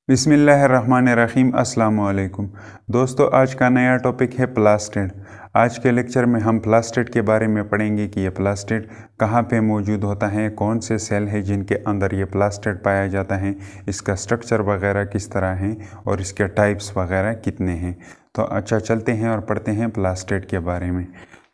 बिस्मिल्लाहिर्रहमानिर्रहीम। अस्सलाम वालेकुम दोस्तों, आज का नया टॉपिक है प्लास्टिड। आज के लेक्चर में हम प्लास्टिड के बारे में पढ़ेंगे कि ये प्लास्टिड कहाँ पे मौजूद होता है, कौन से सेल है जिनके अंदर ये प्लास्टिड पाया जाता है, इसका स्ट्रक्चर वगैरह किस तरह है और इसके टाइप्स वगैरह कितने हैं। तो अच्छा, चलते हैं और पढ़ते हैं प्लास्टिड के बारे में।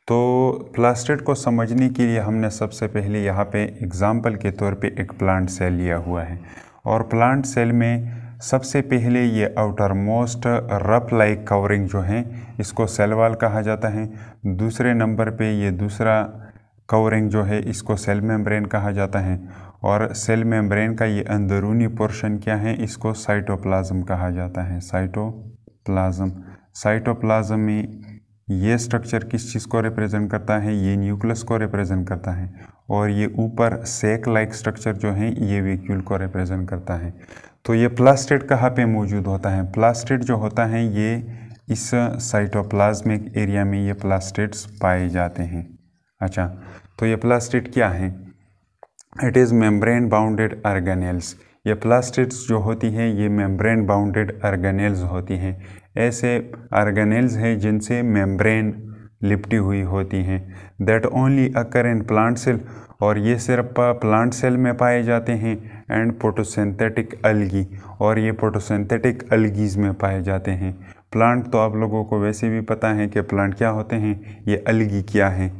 तो प्लास्टिड को समझने के लिए हमने सबसे पहले यहाँ पे एग्ज़ाम्पल के तौर पे एक प्लांट सेल लिया हुआ है और प्लांट सेल में सबसे पहले ये outer most rough like covering जो है इसको सेल वॉल कहा जाता है। दूसरे नंबर पे ये दूसरा कवरिंग जो है इसको सेल मेम्ब्रेन कहा जाता है और सेल मेम्ब्रेन का ये अंदरूनी पोर्शन क्या है, इसको साइटोप्लाज्म कहा जाता है। साइटोप्लाज्म में ये स्ट्रक्चर किस चीज़ को रिप्रेजेंट करता है, ये न्यूक्लियस को रिप्रेजेंट करता है और ये ऊपर सेक लाइक स्ट्रक्चर जो है ये वैक्यूल को रिप्रेजेंट करता है। तो ये प्लास्टिड कहाँ पे मौजूद होता है? प्लास्टिड जो होता है ये इस साइटोप्लाज्मिक एरिया में ये प्लास्टिड्स पाए जाते हैं। अच्छा, तो ये प्लास्टिड क्या है? It is membrane bounded organelles. ये प्लास्टिड्स जो होती हैं ये मेम्ब्रेन बाउंडेड ऑर्गेनेल्स होती हैं। ऐसे ऑर्गेनेल्स हैं जिनसे मेम्ब्रेन लिपटी हुई होती हैं। That only occur in plant cell, और ये सिर्फ प्लांट सेल में पाए जाते हैं। एंड फोटोसिंथेटिक अलगी, और ये फोटोसिंथेटिक अलगीज में पाए जाते हैं। प्लांट तो आप लोगों को वैसे भी पता है कि प्लांट क्या होते हैं, ये अलगी क्या है।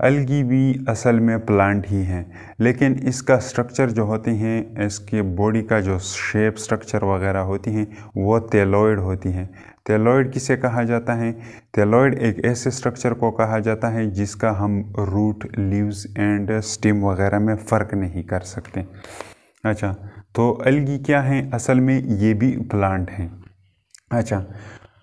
अलगी भी असल में प्लांट ही हैं, लेकिन इसका स्ट्रक्चर जो होते हैं, इसके बॉडी का जो शेप स्ट्रक्चर वगैरह होती हैं वो थैलोइड होती हैं। थैलोइड किसे कहा जाता है? थैलोइड एक ऐसे स्ट्रक्चर को कहा जाता है जिसका हम रूट, लीव्स एंड स्टेम वगैरह में फ़र्क नहीं कर सकते। अच्छा, तो अलगी क्या है? असल में ये भी प्लांट हैं। अच्छा,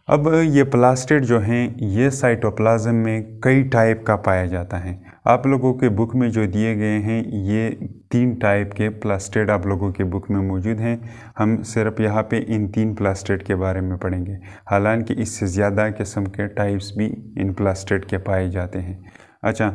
अब ये प्लास्टिड जो हैं ये साइटोप्लाज्म में कई टाइप का पाया जाता है। आप लोगों के बुक में जो दिए गए हैं ये 3 टाइप के प्लास्टिड आप लोगों के बुक में मौजूद हैं। हम सिर्फ यहाँ पे इन 3 प्लास्टिड के बारे में पढ़ेंगे, हालांकि इससे ज़्यादा किस्म के टाइप्स भी इन प्लास्टिड के पाए जाते हैं। अच्छा,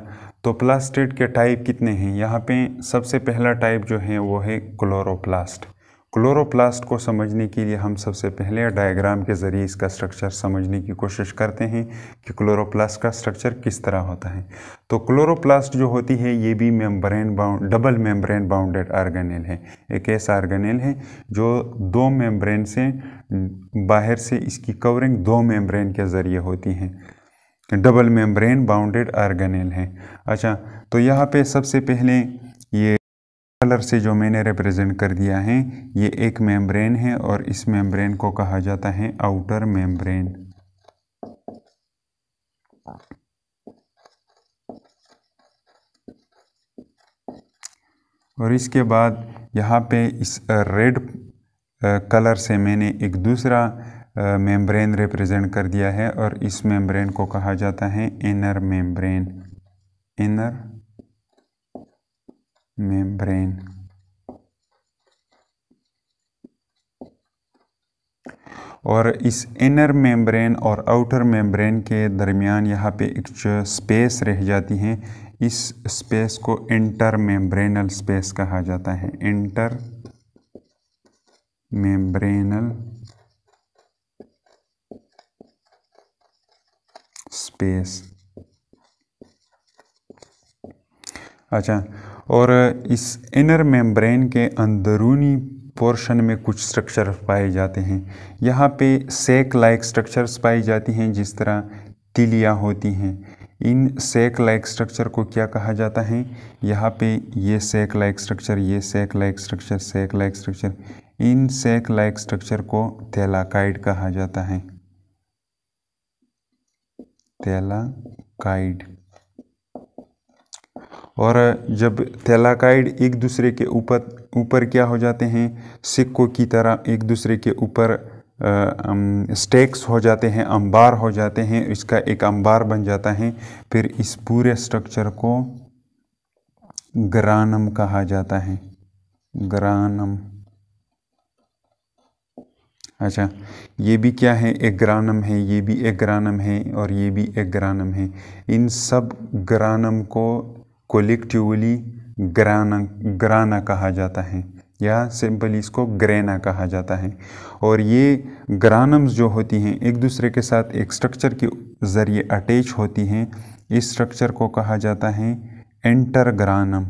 तो प्लास्टिड के टाइप कितने हैं? यहाँ पे सबसे पहला टाइप जो है वो है क्लोरोप्लास्ट। क्लोरोप्लास्ट को समझने के लिए हम सबसे पहले डायग्राम के ज़रिए इसका स्ट्रक्चर समझने की कोशिश करते हैं कि क्लोरोप्लास्ट का स्ट्रक्चर किस तरह होता है। तो क्लोरोप्लास्ट जो होती है ये भी डबल मेम्ब्रेन बाउंडेड ऑर्गेनेल है। एक ऐसा ऑर्गेनेल है जो 2 मेम्ब्रेन से, बाहर से इसकी कवरिंग 2 मेम्ब्रेन के ज़रिए होती है। डबल मेम्ब्रेन बाउंडेड ऑर्गेनेल है। अच्छा, तो यहाँ पे सबसे पहले ये कलर से जो मैंने रिप्रेजेंट कर दिया है ये एक मेम्ब्रेन है और इस मेम्ब्रेन को कहा जाता है आउटर मेम्ब्रेन। और इसके बाद यहाँ पे इस रेड कलर से मैंने एक दूसरा मेम्ब्रेन रिप्रेजेंट कर दिया है और इस मेम्ब्रेन को कहा जाता है इनर मेम्ब्रेन। और इस इनर मेम्ब्रेन और आउटर मेम्ब्रेन के दरमियान यहाँ पे एक जो स्पेस रह जाती है, इस स्पेस को इंटर मेम्ब्रेनल स्पेस कहा जाता है। Inter membranal space. अच्छा, और इस इनर मेम्ब्रेन के अंदरूनी पोर्शन में कुछ स्ट्रक्चर पाए जाते हैं। यहाँ पे सेक लाइक स्ट्रक्चर्स पाई जाती हैं, जिस तरह तिलियाँ होती हैं। इन सेक लाइक स्ट्रक्चर को क्या कहा जाता है? यहाँ पे ये सेक लाइक स्ट्रक्चर, ये सेक लाइक स्ट्रक्चर, सेक लाइक स्ट्रक्चर, इन सेक लाइक स्ट्रक्चर को थैलाकाइड कहा जाता है। थैलाकाइड। और जब थैलाकाइड एक दूसरे के ऊपर क्या हो जाते हैं, सिक्कों की तरह एक दूसरे के ऊपर स्टेक्स हो जाते हैं, अंबार हो जाते हैं, इसका एक अंबार बन जाता है। फिर इस पूरे स्ट्रक्चर को ग्रानम कहा जाता है। ग्रानम। अच्छा, ये भी क्या है? एक ग्रानम है, ये भी एक ग्रानम है और ये भी एक ग्रानम है। इन सब ग्रानम को कोलेक्टिवली ग्राना कहा जाता है। या सिंपली इसको ग्रेना कहा जाता है। और ये ग्रानम्स जो होती हैं एक दूसरे के साथ एक स्ट्रक्चर के ज़रिए अटैच होती हैं। इस स्ट्रक्चर को कहा जाता है इंटरग्रानम।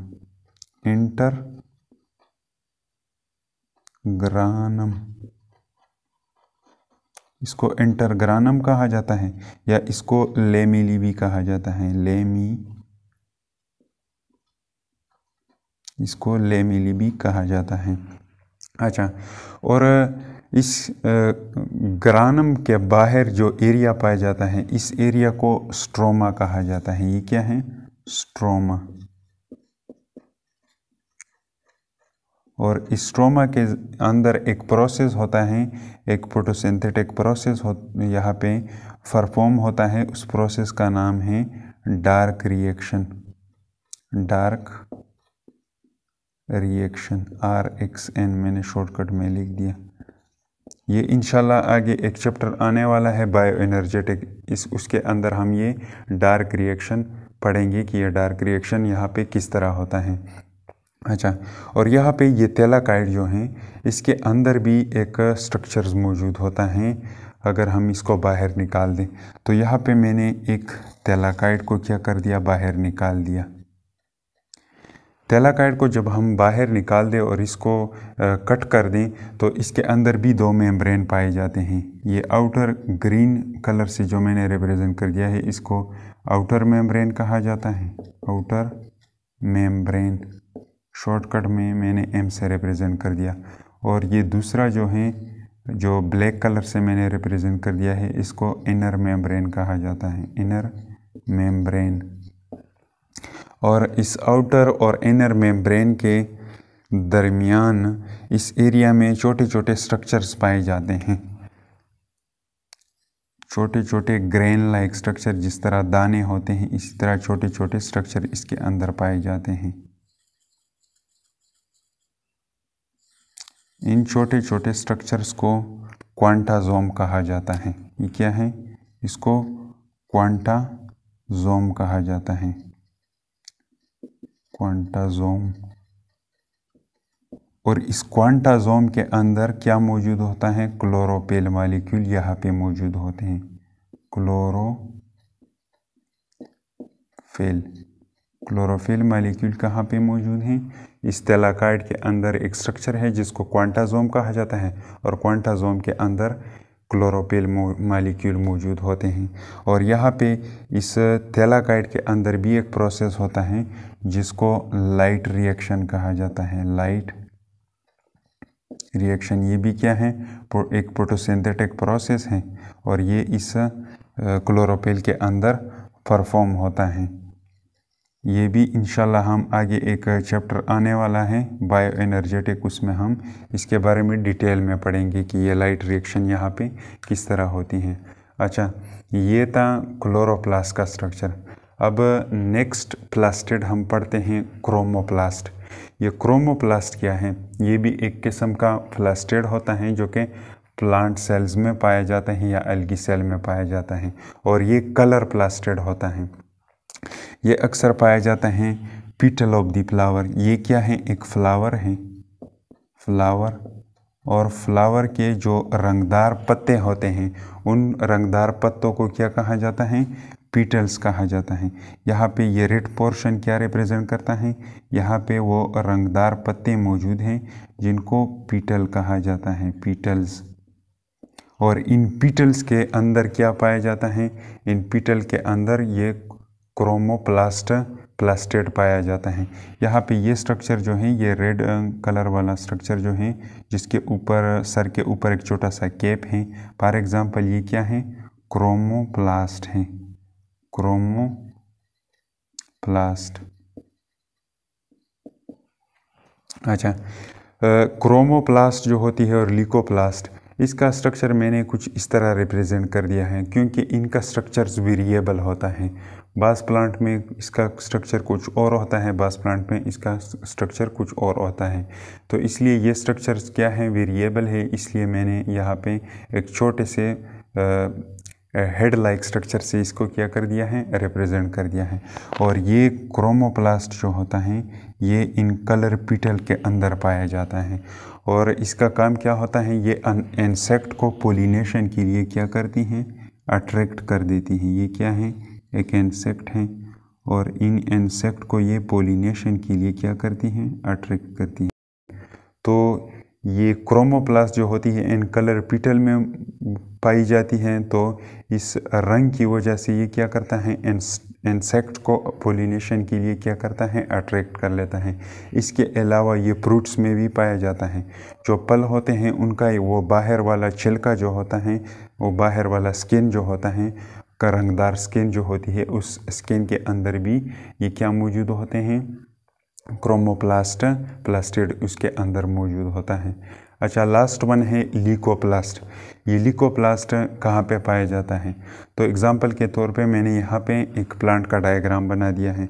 इंटरग्रानम, इसको इंटरग्रानम कहा जाता है या इसको लेमिली भी कहा जाता है। इसको लेमिली भी कहा जाता है। अच्छा, और इस ग्रानम के बाहर जो एरिया पाया जाता है इस एरिया को स्ट्रोमा कहा जाता है। ये क्या है? स्ट्रोमा। और स्ट्रोमा के अंदर एक प्रोसेस होता है, एक फोटोसिंथेटिक प्रोसेस यहाँ पे परफॉर्म होता है। उस प्रोसेस का नाम है डार्क रिएक्शन। RXN मैंने शॉर्टकट में लिख दिया। ये इंशाल्लाह आगे एक चैप्टर आने वाला है बायो एनर्जेटिक, उसके अंदर हम ये डार्क रिएक्शन पढ़ेंगे कि ये डार्क रिएक्शन यहाँ पे किस तरह होता है। अच्छा, और यहाँ पे ये थैलाकाइड जो हैं इसके अंदर भी एक स्ट्रक्चर्स मौजूद होता है। अगर हम इसको बाहर निकाल दें तो यहाँ पे मैंने एक थैलाकाइड को क्या कर दिया? बाहर निकाल दिया। थैलाकाइड को जब हम बाहर निकाल दें और इसको कट कर दें तो इसके अंदर भी दो मेम्ब्रेन पाए जाते हैं। ये आउटर ग्रीन कलर से जो मैंने रिप्रेजेंट कर दिया है इसको आउटर मेम्ब्रेन कहा जाता है। आउटर मेम्ब्रेन शॉर्टकट में मैंने M से रिप्रेजेंट कर दिया। और ये दूसरा जो है जो ब्लैक कलर से मैंने रिप्रेजेंट कर दिया है इसको इनर मेम्ब्रेन कहा जाता है। Inner membrane. और इस आउटर और इनर मेम्ब्रेन के दरमियान इस एरिया में छोटे छोटे स्ट्रक्चर्स पाए जाते हैं। छोटे छोटे ग्रेन लाइक स्ट्रक्चर, जिस तरह दाने होते हैं इसी तरह छोटे छोटे स्ट्रक्चर इसके अंदर पाए जाते हैं। इन छोटे छोटे स्ट्रक्चर्स को क्वांटाजोम कहा जाता है। ये क्या है? इसको क्वांटाजोम कहा जाता है। क्वांटाजोम। और इस क्वांटाजोम के अंदर क्या मौजूद होता है? क्लोरोफिल मॉलिक्यूल यहाँ पे मौजूद होते हैं। क्लोरोफिल मॉलिक्यूल कहाँ पे मौजूद हैं? इस थैलाकाइड के अंदर एक स्ट्रक्चर है जिसको क्वांटाजोम कहा जाता है और क्वांटाजोम के अंदर क्लोरोफिल मॉलिक्यूल मौजूद होते हैं। और यहाँ पे इस थैलाकाइड के अंदर भी एक प्रोसेस होता है जिसको लाइट रिएक्शन कहा जाता है। लाइट रिएक्शन, ये भी क्या है? एक फोटोसिंथेटिक प्रोसेस है और ये इस क्लोरोफिल के अंदर परफॉर्म होता है। ये भी इंशाल्लाह हम आगे एक चैप्टर आने वाला है बायो एनर्जेटिक, उसमें हम इसके बारे में डिटेल में पढ़ेंगे कि ये लाइट रिएक्शन यहाँ पे किस तरह होती हैं। अच्छा, ये था क्लोरोप्लास्ट का स्ट्रक्चर। अब नेक्स्ट प्लास्टिड हम पढ़ते हैं क्रोमोप्लास्ट। ये क्रोमोप्लास्ट क्या है? ये भी एक किस्म का प्लास्टिड होता है जो कि प्लांट सेल्स में पाया जाता है या एल्गी सेल में पाया जाता है और ये कलर प्लास्टिड होता है। ये अक्सर पाया जाता है पीटल ऑफ द फ्लावर। ये क्या है? एक फ्लावर है। फ्लावर, और फ्लावर के जो रंगदार पत्ते होते हैं उन रंगदार पत्तों को क्या कहा जाता है? पीटल्स कहा जाता है। यहाँ पे ये रेड पोर्शन क्या रिप्रेजेंट करता है? यहाँ पे वो रंगदार पत्ते मौजूद हैं जिनको पीटल कहा जाता है। पीटल्स। और इन पीटल्स के अंदर क्या पाया जाता है? इन पीटल के अंदर ये प्लास्टिड पाया जाता है। यहाँ पे ये स्ट्रक्चर जो है ये रेड कलर वाला स्ट्रक्चर जो है जिसके ऊपर सर के ऊपर एक छोटा सा कैप है, फॉर एग्जांपल ये क्या है? क्रोमोप्लास्ट है। क्रोमोप्लास्ट। अच्छा, क्रोमोप्लास्ट जो होती है और ल्यूकोप्लास्ट, इसका स्ट्रक्चर मैंने कुछ इस तरह रिप्रेजेंट कर दिया है क्योंकि इनका स्ट्रक्चर्स वेरिएबल होता है। बास प्लांट में इसका स्ट्रक्चर कुछ और होता है, बास प्लांट में इसका स्ट्रक्चर कुछ और होता है। तो इसलिए ये स्ट्रक्चर्स क्या है? वेरिएबल है। इसलिए मैंने यहाँ पे एक छोटे से हेड लाइक स्ट्रक्चर से इसको क्या कर दिया है, रिप्रेजेंट कर दिया है। और ये क्रोमोप्लास्ट जो होता है ये इन कलर पीटल के अंदर पाया जाता है। और इसका काम क्या होता है, ये इंसेक्ट को पोलिनेशन के लिए क्या करती हैं, अट्रैक्ट कर देती हैं। ये क्या है, एक इंसेक्ट है और इन इंसेक्ट को ये पोलिनेशन के लिए क्या करती हैं, अट्रैक्ट करती हैं। तो ये क्रोमोप्लास्ट जो होती है इन कलर पीटल में पाई जाती हैं। तो इस रंग की वजह से ये क्या करता है, इंसेक्ट को पोलिनेशन के लिए क्या करता है, अट्रैक्ट कर लेता है। इसके अलावा ये फ्रूट्स में भी पाया जाता है। जो फल होते हैं उनका वो बाहर वाला छिलका जो होता है, वो बाहर वाला स्किन जो होता है, का रंगदार स्किन जो होती है, उस स्किन के अंदर भी ये क्या मौजूद होते हैं, क्रोमोप्लास्ट प्लास्टिड उसके अंदर मौजूद होता है। अच्छा, लास्ट वन है लीकोप्लास्ट। ये लीकोप्लास्ट कहाँ पे पाया जाता है, तो एग्जांपल के तौर पे मैंने यहाँ पे एक प्लांट का डायग्राम बना दिया है।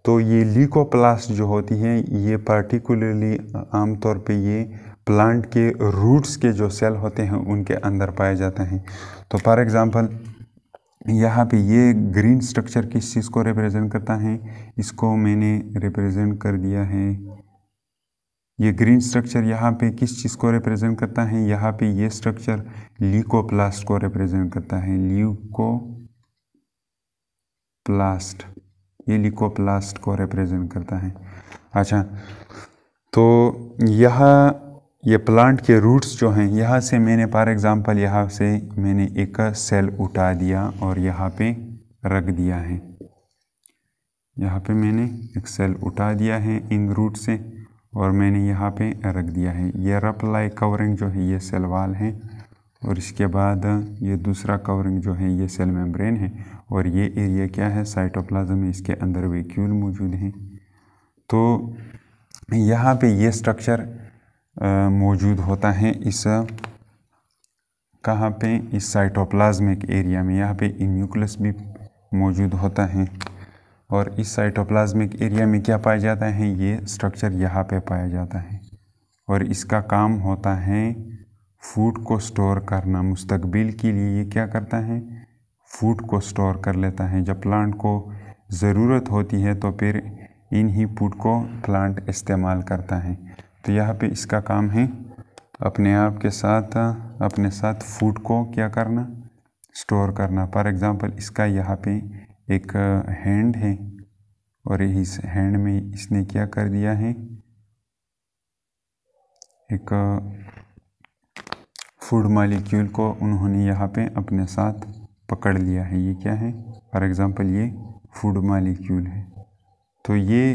तो ये लीकोप्लास्ट जो होती है ये पार्टिकुलरली आमतौर पे ये प्लांट के रूट्स के जो सेल होते हैं उनके अंदर पाया जाता है। तो फॉर एग्ज़ाम्पल यहाँ पे ये ग्रीन स्ट्रक्चर किस चीज़ को रिप्रेजेंट करता है, इसको मैंने रिप्रेजेंट कर दिया है। ये ग्रीन स्ट्रक्चर यहाँ पे किस चीज़ को रिप्रेजेंट करता है, यहाँ पे ये स्ट्रक्चर लीकोप्लास्ट को रिप्रेजेंट करता है। लीकोप्लास्ट, ये लीकोप्लास्ट को रिप्रेजेंट करता है। अच्छा, तो यहाँ ये प्लांट के रूट्स जो हैं, यहाँ से मैंने फॉर एग्ज़ाम्पल यहाँ से मैंने एक सेल उठा दिया और यहाँ पे रख दिया है। यहाँ पे मैंने एक सेल उठा दिया है इन रूट से और मैंने यहाँ पे रख दिया है। ये रफ लाइक कवरिंग जो है ये सेल वाल है और इसके बाद ये दूसरा कवरिंग जो है ये सेल मेम्ब्रेन है और ये एरिया क्या है, साइटोप्लाज्म है, इसके अंदर वैक्यूल मौजूद है। तो यहाँ पे ये स्ट्रक्चर मौजूद होता है इस कहाँ पे, इस साइटोप्लाज्मिक एरिया में। यहाँ पे न्यूक्लियस भी मौजूद होता है और इस साइटोप्लाज्मिक एरिया में क्या पाया जाता है, ये स्ट्रक्चर यहाँ पे पाया जाता है और इसका काम होता है फूड को स्टोर करना। मुस्तकबिल के लिए ये क्या करता है, फूड को स्टोर कर लेता है। जब प्लांट को ज़रूरत होती है तो फिर इन्हीं फूड को प्लांट इस्तेमाल करता है। तो यहाँ पे इसका काम है अपने आप के साथ अपने साथ फूड को क्या करना, स्टोर करना। फॉर एग्ज़ाम्पल इसका यहाँ पे एक हैंड है और इस हैंड में इसने क्या कर दिया है, एक फूड मॉलिक्यूल को उन्होंने यहाँ पे अपने साथ पकड़ लिया है। ये क्या है, फॉर एग्ज़ाम्पल ये फूड मॉलिक्यूल है। तो ये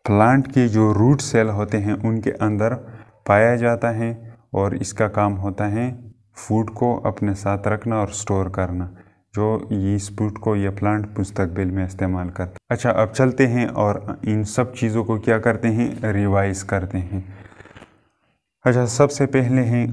प्लांट के जो रूट सेल होते हैं उनके अंदर पाया जाता है और इसका काम होता है फूड को अपने साथ रखना और स्टोर करना, जो इस फूड को ये प्लांट मुस्तकबिल में इस्तेमाल करता है। अच्छा, अब चलते हैं और इन सब चीज़ों को क्या करते हैं, रिवाइज करते हैं। अच्छा, सबसे पहले हैं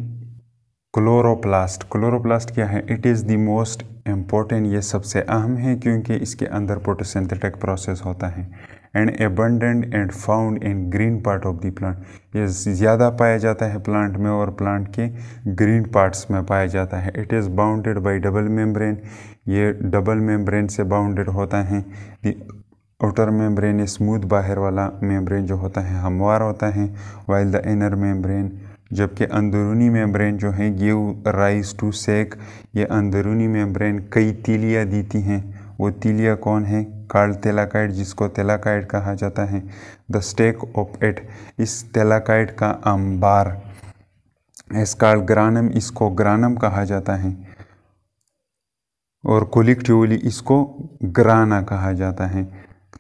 क्लोरोप्लास्ट। क्लोरोप्लास्ट क्या है, it is the most important, ये सबसे अहम है क्योंकि इसके अंदर फोटोसिंथेटिक प्रोसेस होता है and abundant and found in green part of the plant. ये ज़्यादा पाया जाता है प्लांट में और प्लांट के ग्रीन पार्ट्स में पाया जाता है। It is bounded by double membrane, ये डबल मेम्ब्रेन से बाउंडेड होता है। द आउटर मेम्ब्रेन स्मूथ, बाहर वाला मेम्ब्रेन जो होता है हमवार होता है, वाइल द इनर मेम्ब्रेन, जबकि अंदरूनी मेम्ब्रेन जो है गिव राइज टू सेक। ये अंदरूनी मेम्ब्रेन कई तीलियाँ देती हैं। वो तीलियाँ कौन है, कॉल्ड तेलाकाइड, जिसको तेलाकाइड कहा जाता है। द स्टेक ऑफ इट, इस तेलाकाइड का अंबार इस कॉल्ड ग्रानम, इसको ग्रानम कहा जाता है और कोलिक्टिवली इसको ग्राना कहा जाता है।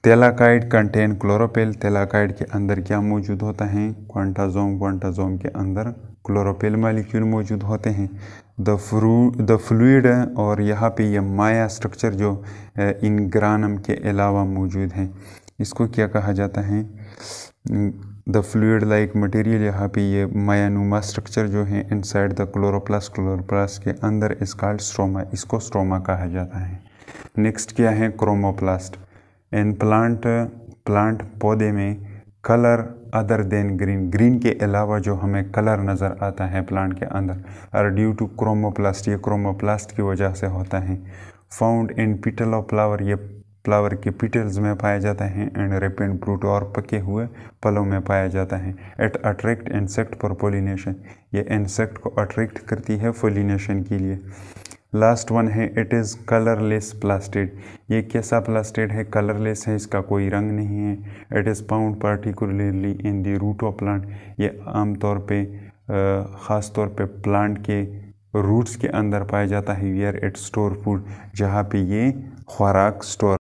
तेलाकाइड कंटेन क्लोरोफिल, तेलाकाइड के अंदर क्या मौजूद होता है, क्वांटाजोम, क्वांटाजोम के अंदर क्लोरोफिल मॉलिक्यूल मौजूद होते हैं। द फ्लूइड, और यहाँ पे ये माया स्ट्रक्चर जो इन ग्रानम के अलावा मौजूद है, इसको क्या कहा जाता है, द फ्लूइड लाइक मटेरियल। यहाँ पे ये मायानुमा स्ट्रक्चर जो है इनसाइड द क्लोरोप्लास्ट, क्लोरोप्लास्ट के अंदर इस कॉल्ड स्ट्रोमा, इसको स्ट्रोमा कहा जाता है। नेक्स्ट क्या है, क्रोमोप्लास्ट। इन प्लांट पौधे में colour other than green, green के अलावा जो हमें कलर नज़र आता है प्लांट के अंदर और ड्यू टू क्रोमोप्लास्ट, ये क्रोमोप्लास्ट की वजह से होता है। फाउंड इन पिटल ऑफ फ्लावर, ये फ्लावर के पिटल्स में पाया जाता है। एंड रिपेंट फ्रूट, और पके हुए फलों में पाया जाता है। It attract insect for pollination, ये इंसेक्ट को अट्रैक्ट करती है पोलिनेशन के लिए। लास्ट वन है इट इज़ कलरलेस प्लास्टिड, ये कैसा प्लास्टिड है? कलरलेस है, इसका कोई रंग नहीं है। It is found particularly in the root of plant, ये आमतौर पे ख़ास तौर पे प्लांट के रूट्स के अंदर पाया जाता है। वेयर इट स्टोर फूड, जहाँ पे ये खुराक स्टोर